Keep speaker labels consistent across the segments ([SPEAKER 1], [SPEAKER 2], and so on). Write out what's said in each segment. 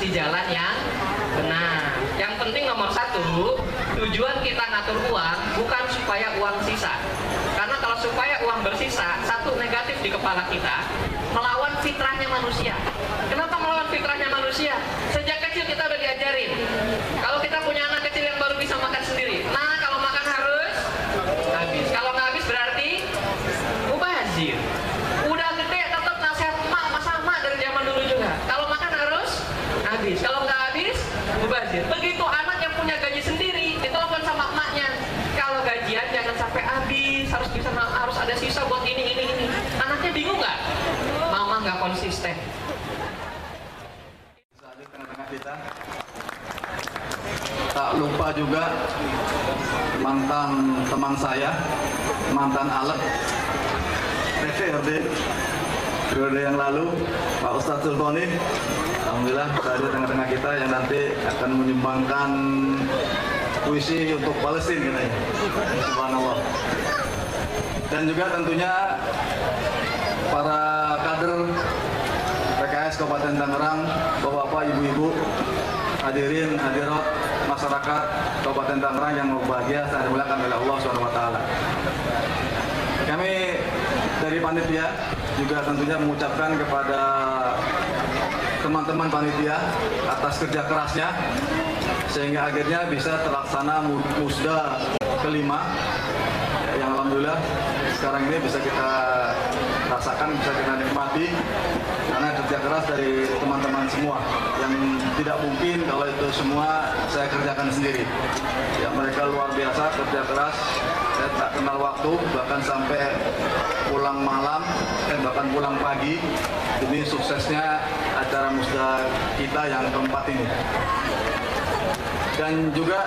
[SPEAKER 1] di jalan yang benar. Yang penting nomor satu, tujuan kita ngatur uang bukan supaya uang sisa. Karena kalau supaya uang bersisa, satu negatif di kepala kita, melawan fitrahnya manusia. Kenapa melawan fitrahnya manusia? Sejak kecil kita udah diajarin. Kalau kita punya anak kecil yang baru bisa makan sendiri, nah kalau makan harus habis. Kalau nggak habis berarti mubazir. Udah gede tetap nasihat emak sama dari zaman dulu juga. Kalau makan harus habis. Kalau nggak habis mubazir. Begitu anak yang punya gaji sendiri ditelepon sama emaknya, kalau gajian jangan sampai habis, harus ada sisa buat ini. Anaknya bingung nggak? Mama nggak konsisten.
[SPEAKER 2] Di tengah-tengah kita tak lupa juga mantan teman saya, mantan Alek PPRD periode yang lalu, Pak Ustadz Sultoni. Alhamdulillah berada di tengah-tengah kita yang nanti akan menyumbangkan puisi untuk Palestina katanya. Subhanallah. Dan juga tentunya para kader PKS Kabupaten Tangerang, bapak-bapak, ibu-ibu, hadirin, hadirat, masyarakat Kabupaten Tangerang yang berbahagia saat dimuliakan oleh Allah SWT. Kami dari panitia juga tentunya mengucapkan kepada teman-teman panitia atas kerja kerasnya sehingga akhirnya bisa terlaksana musda kelima yang alhamdulillah sekarang ini bisa kita rasakan, bisa kita nikmati karena kerja keras dari teman-teman semua yang tidak mungkin kalau itu semua saya kerjakan sendiri. Ya, mereka luar biasa kerja keras, saya tak kenal waktu, bahkan sampai pulang malam dan bahkan pulang pagi demi suksesnya acara musda kita yang keempat ini. Dan juga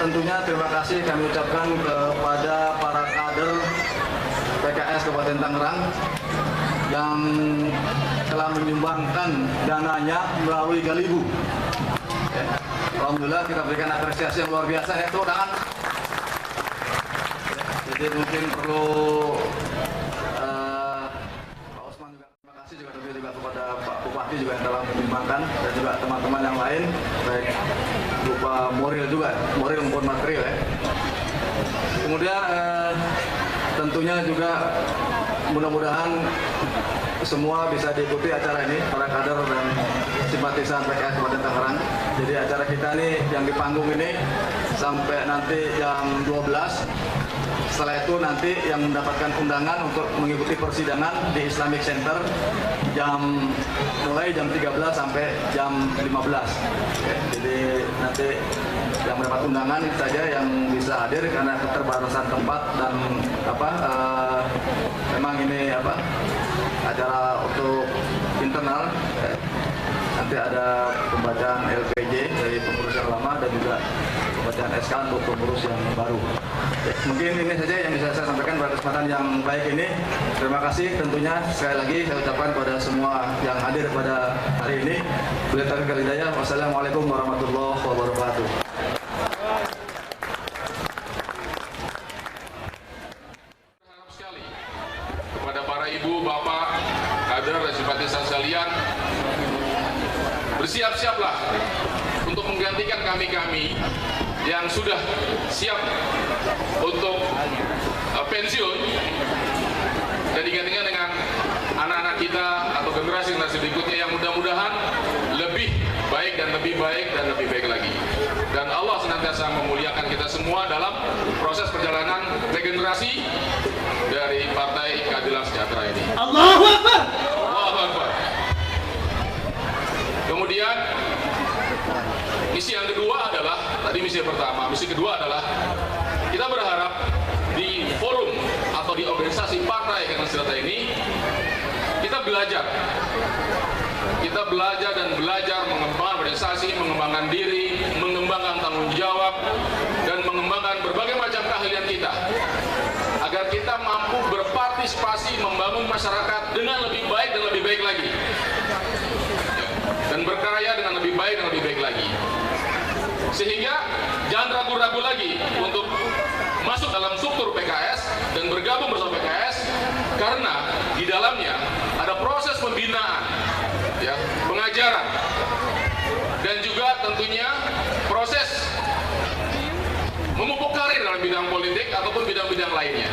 [SPEAKER 2] tentunya terima kasih kami ucapkan kepada para kader PKS Kabupaten Tangerang yang telah menyumbangkan dananya melalui Galibu. Ya, alhamdulillah kita berikan apresiasi yang luar biasa ya, tepuk tangan. Jadi mungkin perlu Pak Osman juga terima kasih juga kepada Pak Bupati juga yang telah menyumbangkan dan juga teman-teman yang lain baik berupa moral maupun material ya. Kemudian tentunya juga mudah-mudahan semua bisa diikuti acara ini, para kader dan simpatisan PKS Kabupaten Tangerang. Jadi acara kita nih yang di panggung ini sampai nanti jam 12. Setelah itu nanti yang mendapatkan undangan untuk mengikuti persidangan di Islamic Center mulai jam 13 sampai jam 15. Oke, jadi nanti yang mendapat undangan saja yang bisa hadir karena keterbatasan tempat dan memang ini acara untuk internal. Nanti ada pembacaan LPJ dari pengurus yang lama dan juga pembacaan SK untuk pengurus yang baru. Mungkin ini saja yang bisa saya sampaikan pada kesempatan yang baik ini. Terima kasih tentunya sekali lagi saya ucapkan kepada semua yang hadir pada hari ini. Billahi taufiq wal hidayah. Wassalamualaikum warahmatullahi wabarakatuh.
[SPEAKER 3] Harap sekali kepada para ibu, bapak, kader dan simpatisan sekalian, bersiap-siaplah untuk menggantikan kami-kami yang sudah siap untuk pensiun dan digantikan dengan anak-anak kita atau generasi-generasi berikutnya yang mudah-mudahan lebih baik dan lebih baik dan lebih baik lagi. Dan Allah senantiasa memuliakan kita semua dalam proses perjalanan regenerasi dari Partai Keadilan Sejahtera ini.
[SPEAKER 4] Allahu Akbar.
[SPEAKER 3] Allahu Akbar. Kemudian misi yang kedua adalah, tadi misi yang pertama, misi kedua adalah kita berharap di forum atau di organisasi Partai Keadilan Sejahtera ini kita belajar dan belajar mengembangkan organisasi, mengembangkan diri, mengembangkan tanggung jawab dan mengembangkan berbagai macam keahlian kita agar kita mampu berpartisipasi membangun masyarakat dengan lebih baik dan lebih baik lagi dan berkarya dengan lebih baik dan lebih baik lagi, sehingga jangan ragu-ragu lagi untuk masuk dalam struktur PKS dan bergabung bersama PKS karena di dalamnya ada proses pembinaan, ya, pengajaran, tentunya proses memupuk karir dalam bidang politik ataupun bidang-bidang lainnya.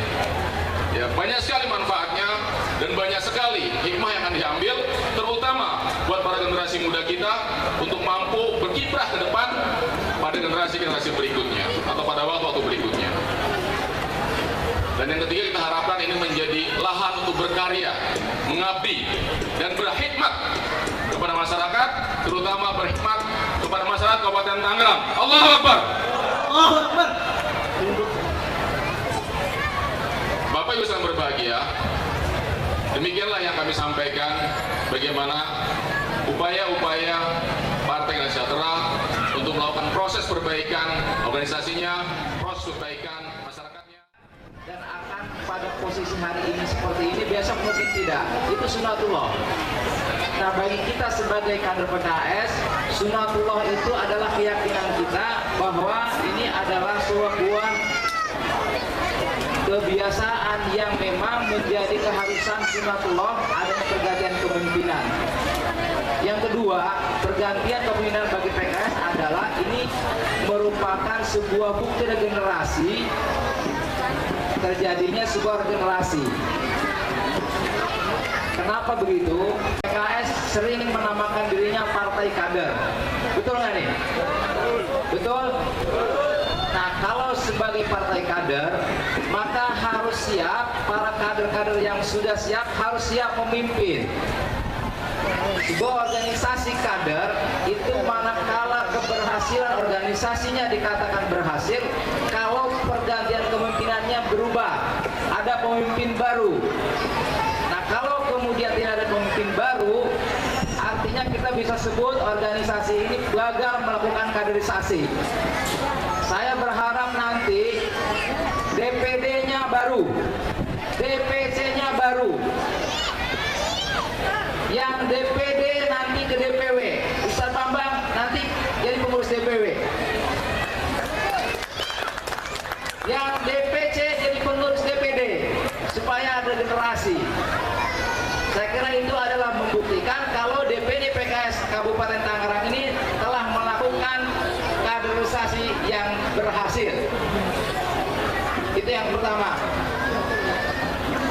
[SPEAKER 3] Ya, banyak sekali manfaatnya dan banyak sekali hikmah yang akan diambil, terutama buat para generasi muda kita untuk mampu berkiprah ke depan pada generasi-generasi berikutnya atau pada waktu-waktu berikutnya. Dan yang ketiga, kita harapkan ini menjadi lahan untuk berkarya, mengabdi dan berkhidmat kepada masyarakat, terutama berkhidmat kepada masyarakat Kabupaten Tangerang. Allahu Akbar.
[SPEAKER 4] Allahu Akbar.
[SPEAKER 3] Bapak Ibu yang berbahagia, demikianlah yang kami sampaikan bagaimana upaya-upaya Partai Keadilan Sejahtera untuk melakukan proses perbaikan organisasinya, proses perbaikan masyarakatnya.
[SPEAKER 5] Dan akan pada posisi hari ini seperti ini, besok mungkin tidak. Itu sunatullah. Nah, bagi kita sebagai kader PKS, sunatullah itu adalah keyakinan kita bahwa ini adalah sebuah kebiasaan yang memang menjadi keharusan sunatullah adanya pergantian kepemimpinan. Yang kedua, pergantian kepemimpinan bagi PKS adalah ini merupakan sebuah bukti regenerasi terjadinya sebuah regenerasi. Kenapa begitu? PKS sering menamakan dirinya partai kader. Betul nggak nih? Betul? Nah, kalau sebagai partai kader, maka harus siap, para kader-kader yang sudah siap harus siap memimpin. Sebuah organisasi kader itu manakala keberhasilan organisasinya dikatakan berhasil kalau pergantian kepemimpinannya berubah, ada pemimpin baru. Nah, kalau kemudian tidak ada pemimpin baru, artinya kita bisa sebut organisasi ini gagal melakukan kaderisasi. Saya berharap nanti DPD-nya baru, DPC-nya baru, yang DPD nanti ke DPW, Ustaz Bambang nanti jadi pengurus DPW, yang DPC jadi pengurus DPD, supaya ada generasi. Saya kira itu adalah membuktikan kalau DPD PKS Kabupaten Tangerang ini telah melakukan kaderisasi yang berhasil. Itu yang pertama.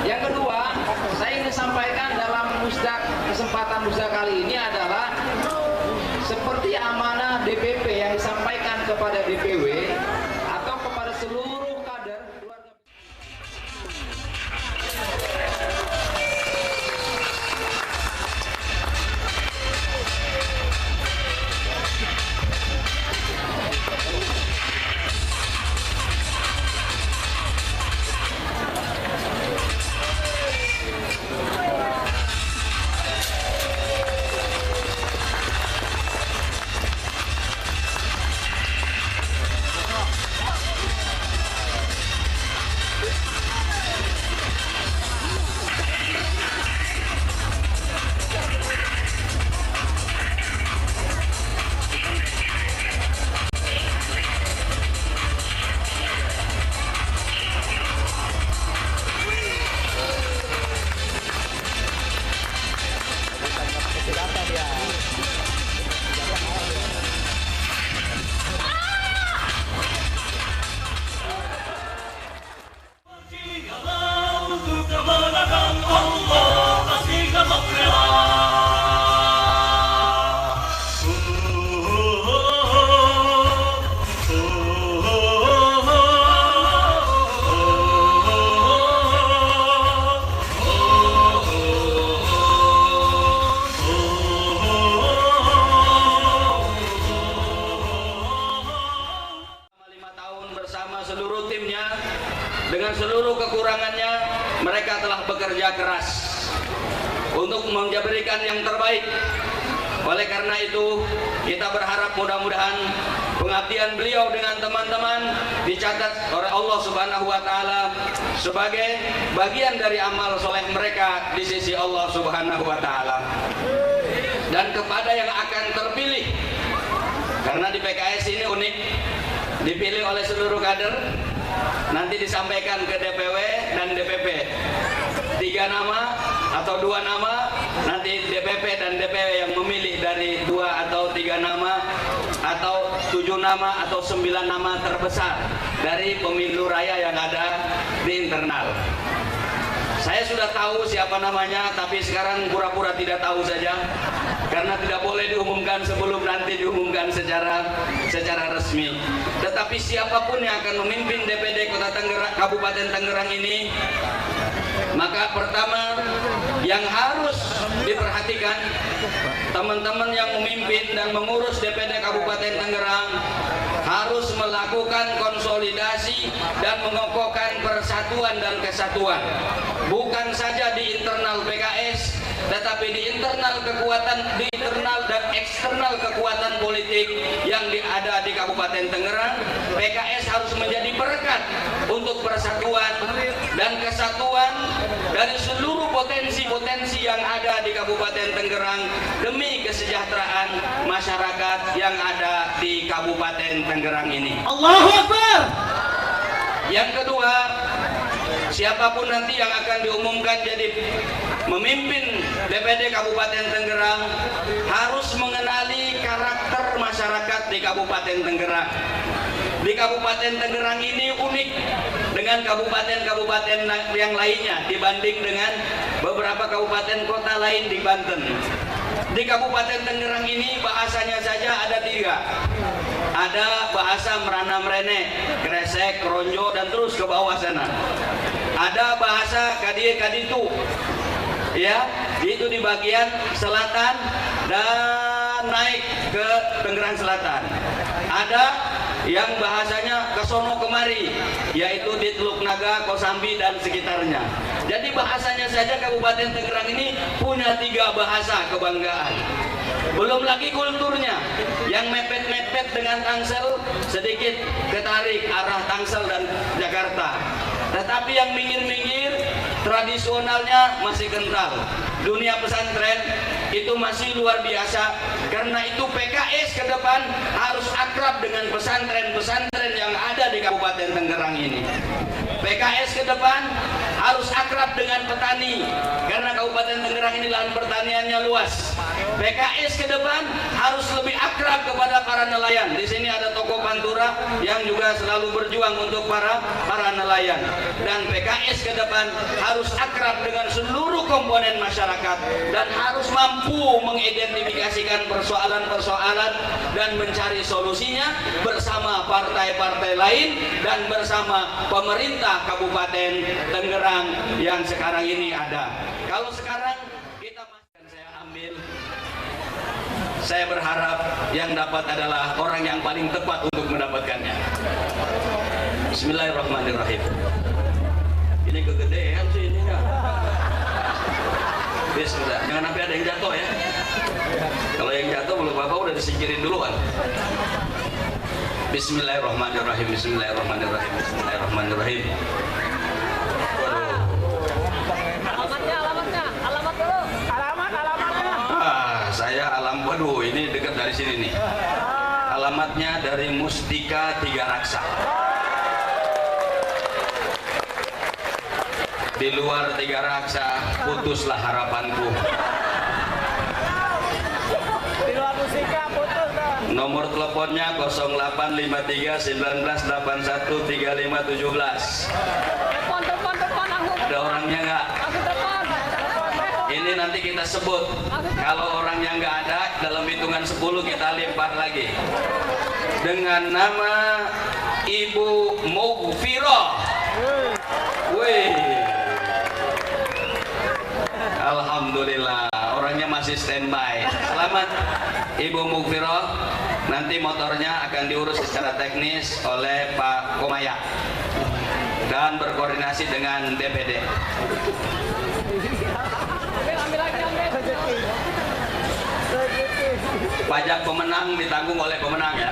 [SPEAKER 5] Yang kedua, saya ingin sampaikan dalam kesempatan musda kali ini adalah seperti amanah DPP yang disampaikan kepada DPW atau kepada seluruh kader keluarga. Dengan seluruh kekurangannya, mereka telah bekerja keras untuk memberikan yang terbaik. Oleh karena itu, kita berharap mudah-mudahan pengabdian beliau dengan teman-teman dicatat oleh Allah Subhanahu wa Ta'ala sebagai bagian dari amal soleh mereka di sisi Allah Subhanahu wa Ta'ala. Dan kepada yang akan terpilih, karena di PKS ini unik, dipilih oleh seluruh kader, nanti disampaikan ke DPW dan DPP. 3 nama atau 2 nama, nanti DPP dan DPW yang memilih dari 2 atau 3 nama
[SPEAKER 4] atau 7 nama atau 9 nama terbesar dari pemilu raya yang ada di internal. Saya sudah tahu siapa namanya, tapi sekarang pura-pura tidak tahu saja karena tidak boleh diumumkan sebelum nanti diumumkan secara resmi. Tetapi siapapun yang akan memimpin DPD Kota Tangerang, Kabupaten Tangerang ini, maka pertama yang harus diperhatikan, teman-teman yang memimpin dan mengurus DPD Kabupaten Tangerang harus melakukan konsolidasi dan mengokohkan persatuan dan kesatuan, bukan saja di internal PKS, tetapi di internal dan eksternal kekuatan politik yang ada di Kabupaten Tangerang. PKS harus menjadi perekat untuk persatuan dan kesatuan dari seluruh potensi-potensi yang ada di Kabupaten Tangerang demi kesejahteraan masyarakat yang ada di Kabupaten Tangerang ini.
[SPEAKER 6] Allahu Akbar.
[SPEAKER 4] Yang kedua, siapapun nanti yang akan diumumkan jadi memimpin DPD Kabupaten Tangerang harus mengenali karakter masyarakat di Kabupaten Tangerang. Di Kabupaten Tangerang ini unik dengan kabupaten-kabupaten yang lainnya dibanding dengan beberapa kabupaten kota lain di Banten. Di Kabupaten Tangerang ini bahasanya saja ada 3. Ada bahasa Merana Merene, Kresek, Keronjo, dan terus ke bawah sana. Ada bahasa Kadie Kaditu, ya, itu di bagian selatan dan naik ke Tangerang Selatan. Ada yang bahasanya kesono kemari, yaitu di Teluk Naga, Kosambi, dan sekitarnya. Jadi bahasanya saja Kabupaten Tangerang ini punya 3 bahasa kebanggaan. Belum lagi kulturnya yang mepet-mepet dengan Tangsel, sedikit ketarik arah Tangsel dan Jakarta. Tetapi yang minggir-minggir tradisionalnya masih kental. Dunia pesantren itu masih luar biasa. Karena itu PKS ke depan harus akrab dengan pesantren-pesantren yang ada di Kabupaten Tangerang ini. PKS ke depan harus akrab dengan petani karena Kabupaten Tangerang ini lahan pertaniannya luas. PKS ke depan harus lebih akrab kepada para nelayan. Di sini ada tokoh Pantura yang juga selalu berjuang untuk para nelayan. Dan PKS ke depan harus akrab dengan seluruh komponen masyarakat dan harus mampu mengidentifikasikan persoalan-persoalan dan mencari solusinya bersama partai-partai lain dan bersama pemerintah Kabupaten Tangerang yang sekarang ini ada. Kalau sekarang kita saya ambil, saya berharap yang dapat adalah orang yang paling tepat untuk mendapatkannya. Bismillahirrahmanirrahim. Ini kegedean sih ini ya. Bismillah. Jangan sampai ada yang jatuh ya. Kalau yang jatuh belum apa udah disingkirin duluan. Bismillahirrahmanirrahim. Bismillahirrahmanirrahim. Bismillahirrahmanirrahim. Waduh, ini dekat dari sini nih. Alamatnya dari Mustika Tiga Raksa. Di luar Tiga Raksa, putuslah harapanku.
[SPEAKER 6] Di luar Mustika putus dah.
[SPEAKER 4] Nomor teleponnya 0853-1981-3517.
[SPEAKER 6] Telepon aku.
[SPEAKER 4] Ada orangnya nggak?
[SPEAKER 6] Aku telepon.
[SPEAKER 4] Ini nanti kita sebut. Kalau orangnya nggak ada, dalam hitungan 10 kita lempar lagi. Dengan nama Ibu Mugfiroh. Wih. Alhamdulillah, orangnya masih standby. Selamat Ibu Mugfiroh. Nanti motornya akan diurus secara teknis oleh Pak Komaya dan berkoordinasi dengan DPD. Pajak pemenang ditanggung oleh pemenang ya.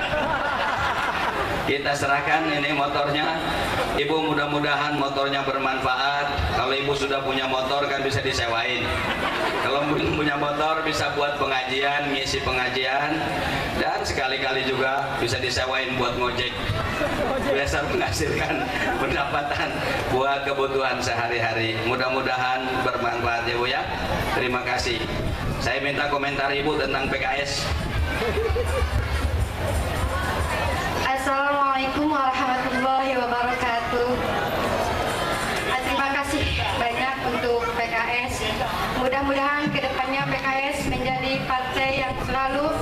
[SPEAKER 4] Kita serahkan ini motornya. Ibu mudah-mudahan motornya bermanfaat. Kalau ibu sudah punya motor kan bisa disewain. Kalau belum punya motor bisa buat pengajian, ngisi pengajian, dan sekali-kali juga bisa disewain buat ngojek. Biasa menghasilkan pendapatan buat kebutuhan sehari-hari. Mudah-mudahan bermanfaat ibu ya. Terima kasih. Saya minta komentar ibu tentang PKS.
[SPEAKER 7] Assalamualaikum warahmatullahi wabarakatuh. Terima kasih banyak untuk PKS. Mudah-mudahan kedepannya PKS menjadi partai yang selalu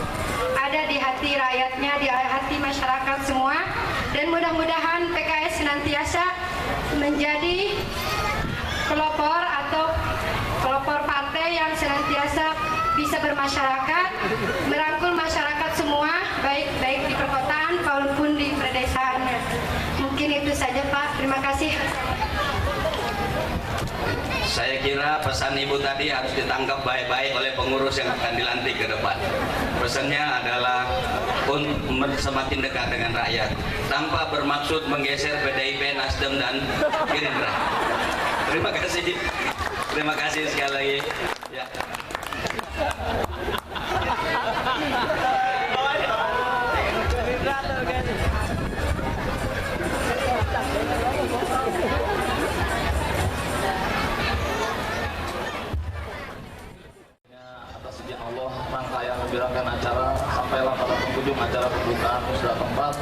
[SPEAKER 7] ada di hati rakyatnya, di hati masyarakat semua. Dan mudah-mudahan PKS senantiasa menjadi pelopor atau pelopor partai yang senantiasa bisa bermasyarakat, merangkul masyarakat semua, baik di perkotaan maupun di pedesaannya. Mungkin itu saja Pak, terima kasih.
[SPEAKER 4] Saya kira pesan Ibu tadi harus ditangkap baik-baik oleh pengurus yang akan dilantik ke depan. Pesannya adalah untuk semakin dekat dengan rakyat, tanpa bermaksud menggeser PDIP, Nasdem, dan Gerindra. Terima kasih. Terima kasih sekali lagi. Ya.
[SPEAKER 8] Atas izin Allah, rangkaian membirakan acara sampailah pada penghujung acara pembukaan musda keempat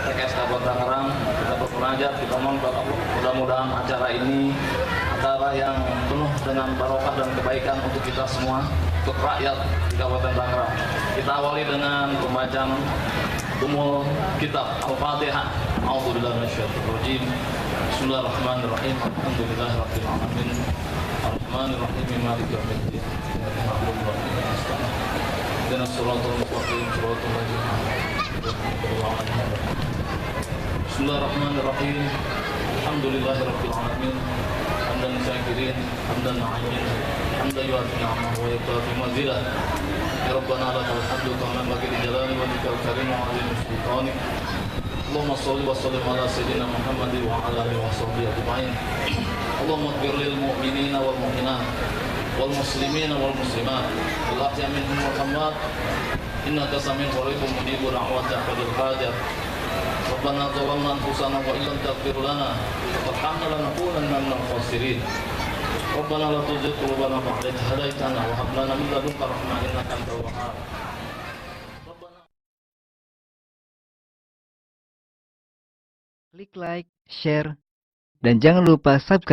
[SPEAKER 8] PKS Kabupaten Tangerang. Kita bermunajat, kita mohon kepada Allah, mudah-mudahan acara ini acara yang penuh dengan barokah dan kebaikan untuk kita semua, untuk rakyat di Kabupaten Tangerang. Kita awali dengan pembacaan umul kitab Al-Fatihah. A'udzubillahi minasyaitonir rajim. Bismillahirrahmanirrahim. Alhamdulillahirabbil alamin. Ar-Rahmanir-Rahim. Maliki yaumiddin. Ihdinash shiratal mustaqim. Shiratal ladzina an'amta 'alaihim. Bismillahirrahmanirrahim. Alhamdulillahirabbil alamin. Hamdan syakirin, hamdan na'imin, hamdan yu'adzi ni'amahu wa yukafi mazilah. Ya Rabbana lakal hamdu kama yanbaghi li jalali wajhikal karim wa 'azimi sultanik. Allahumma shalli wa sallim ala sayyidina Muhammadin wa ala alihi wa sahbihi ajma'in. Allahumma ighfir lil mu'minina wal mu'minat wal muslimina wal muslimat wal ahya'i minhum wal amwat innaka sami'un qaribun mujibur da'wati fadil hajat. Rabbana zalamna anfusana wa illam taghfir lana wa tarhamna lanakunanna minal khasirin. Rabbana la tuzigh qulubana ba'da idh hadaytana wa hab lana min ladunka rahmah innaka antal wahhab.
[SPEAKER 9] Klik like, share, dan jangan lupa subscribe.